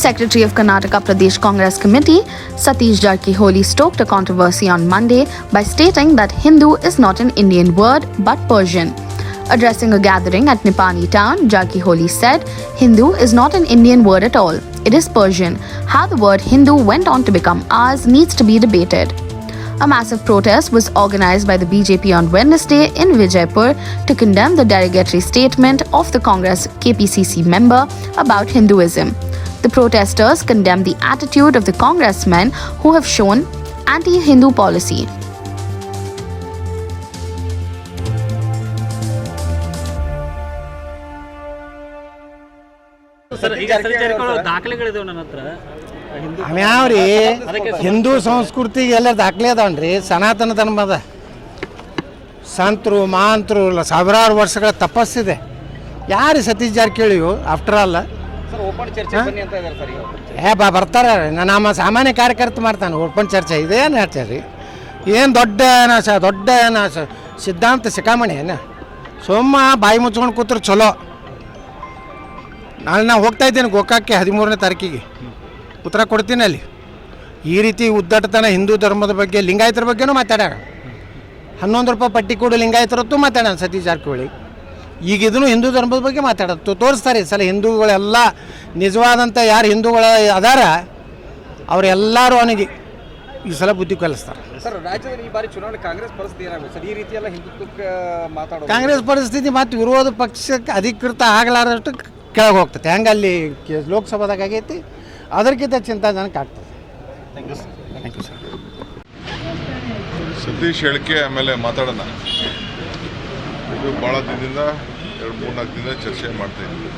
secretary of Karnataka Pradesh Congress Committee, Satish Jarakiholi, stoked a controversy on Monday by stating that Hindu is not an Indian word but Persian. Addressing a gathering at Nipani town, Jarakiholi said, Hindu is not an Indian word at all. It is Persian. How the word Hindu went on to become ours needs to be debated. A massive protest was organized by the BJP on Wednesday in Vijayapur to condemn the derogatory statement of the Congress KPCC member about Hinduism. The protesters condemned the attitude of the congressmen who have shown anti-Hindu policy. ಅವ್ಯಾವ್ರಿ Hindu ಸಂಸ್ಕೃತಿಗೆ ಎಲ್ಲ ದಾಖಲೆ ಅದಾವನ್ರಿ. ಸನಾತನ ಧರ್ಮದ ಸಂತರು ಮಾಂತರು ಸಾವಿರಾರು ವರ್ಷಗಳ ತಪಸ್ಸಿದೆ. ಯಾರು Satish Jarkiholi after all ಬರ್ತಾರೆ. ನಮ್ಮ ಸಾಮಾನ್ಯ ಕಾರ್ಯಕರ್ತ ಮಾಡ್ತಾನೆ ಓಪನ್ ಚರ್ಚೆ. ಇದೇನು ಹೇಳ್ತಾರೆ ಏನು ದೊಡ್ಡ ಸಿದ್ಧಾಂತ ಶಿಖಾಮಣಿ ಏನು ಸೋಮ ಬಾಯಿ ಮುಚ್ಕೊಂಡು ಕೂತ್ರು ಚಲೋ. ನಾಳೆ ನಾನು ಹೋಗ್ತಾ ಇದ್ದೇನೆ ಗೋಕಾಕ್ಕೆ 13ನೇ ತಾರೀಕಿಗೆ ಉತ್ತರ ಕೊಡ್ತೀನಿ. ಅಲ್ಲಿ ಈ ರೀತಿ ಉದ್ದಟತನ ಹಿಂದೂ ಧರ್ಮದ ಬಗ್ಗೆ ಲಿಂಗಾಯತರ ಬಗ್ಗೆನೂ ಮಾತಾಡ್ಯಾರ. 11 ರೂಪಾಯಿ ಪಟ್ಟಿ ಕೊಡು ಲಿಂಗಾಯತರತ್ತು ಮಾತಾಡೋಣ ಸತೀಶ್ ಜಾರಕಿಹೊಳಿ. ಈಗ ಇದನ್ನು ಹಿಂದೂ ಧರ್ಮದ ಬಗ್ಗೆ ಮಾತಾಡೋದು ತೋರಿಸ್ತಾರೆ. ಈ ಸಲ ಹಿಂದೂಗಳೆಲ್ಲ ನಿಜವಾದಂಥ ಯಾರು ಹಿಂದೂಗಳ ಅದಾರ ಅವರೆಲ್ಲರೂ ಅವನಿಗೆ ಈ ಸಲ ಬುದ್ಧಿ ಕಲಿಸ್ತಾರೆ. ಸರ್, ರಾಜ್ಯದಲ್ಲಿ ಈ ಬಾರಿ ಚುನಾವಣೆ ಕಾಂಗ್ರೆಸ್ ಪರಿಸ್ಥಿತಿ ಏನಾಗುತ್ತೆ ಸರ್? ಈ ರೀತಿ ಎಲ್ಲ ಹಿಂದುತ್ವಕ್ಕೆ ಮಾತಾಡೋದು ಕಾಂಗ್ರೆಸ್ ಪರಿಸ್ಥಿತಿ ಮತ್ತು ವಿರೋಧ ಪಕ್ಷಕ್ಕೆ ಅಧಿಕೃತ ಆಗಲಾರಷ್ಟು ಕೆಳಗೆ ಹೋಗ್ತದೆ. ಹೆಂಗೆ ಅಲ್ಲಿ ಲೋಕಸಭಾದಾಗ ಆಗೈತಿ ಅದಕ್ಕಿಂತ ಚಿಂತಾಜನಕ ಆಗ್ತದೆ. Thank you sir. ಸತೀಶ್ ಹೇಳಿಕೆ ಆಮೇಲೆ ಮಾತಾಡೋಣ. ಇದು ಭಾಳ ದಿನದಿಂದ 2-3-4 ದಿನ ಚರ್ಚೆ ಮಾಡ್ತಾಯಿದ್ವಿ.